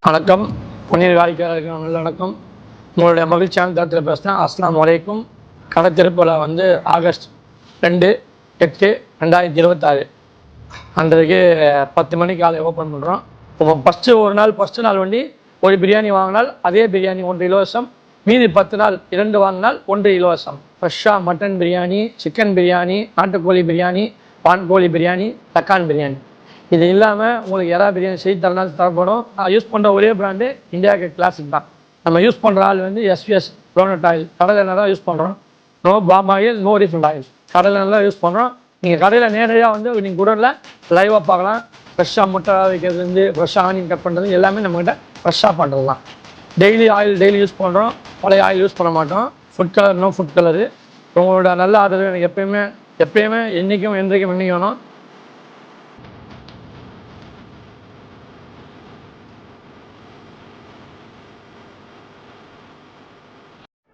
வணக்கம். பொன்னியர் வாடிக்கையாளருக்கு நல்ல வணக்கம். உங்களுடைய மகிழ்ச்சியான தரத்தில் பேசுகிறேன். அஸ்ஸலாமு அலைக்கும். கடை திறப்புல ஆகஸ்ட் 2/8/2026 அன்றைக்கு 10 மணிக்கு காலை ஓப்பன் பண்ணுறோம். இப்போ ஃபஸ்ட்டு நாள் ஒரு பிரியாணி வாங்கினால் அதே பிரியாணி 1 இலவசம். மீதி 10 நாள் 2 வாங்கினால் 1 இலவசம். ஃப்ரெஷ்ஷாக மட்டன் பிரியாணி, சிக்கன் பிரியாணி, நாட்டுக்கோழி பிரியாணி, வான்கோழி பிரியாணி, தக்கான் பிரியாணி. இது இல்லாமல் உங்களுக்கு எறா பிரியாணி செய்து தரப்படும். நான் யூஸ் பண்ணுற ஒரே பிராண்டு இந்தியா கேட் கிளாசிக் தான். நம்ம யூஸ் பண்ணுற ஆயில் எஸ்விஎஸ் க்ரௌனட் ஆயில், கடலை எண்ணெய் தான் யூஸ் பண்ணுறோம். No palm oil, no refined oil, கடலை எண்ணெய் தான் யூஸ் பண்ணுறோம். நீங்கள் கடையில் நேரடியாக நீங்கள் குடோனில் லைவாக பார்க்கலாம். ஃப்ரெஷ்ஷாக முட்டை வைக்கிறதுலேருந்து ஃப்ரெஷ்ஷாக ஆனியன் கட் பண்ணுறது எல்லாமே நம்மகிட்ட ஃப்ரெஷ்ஷாக பண்ணுறது தான். டெய்லி யூஸ் பண்ணுறோம். பழைய ஆயில் யூஸ் பண்ண மாட்டோம். Food colour, no food colour. உங்களோட நல்ல ஆதரவு எனக்கு எப்பயுமே என்றைக்கும் வேணும்.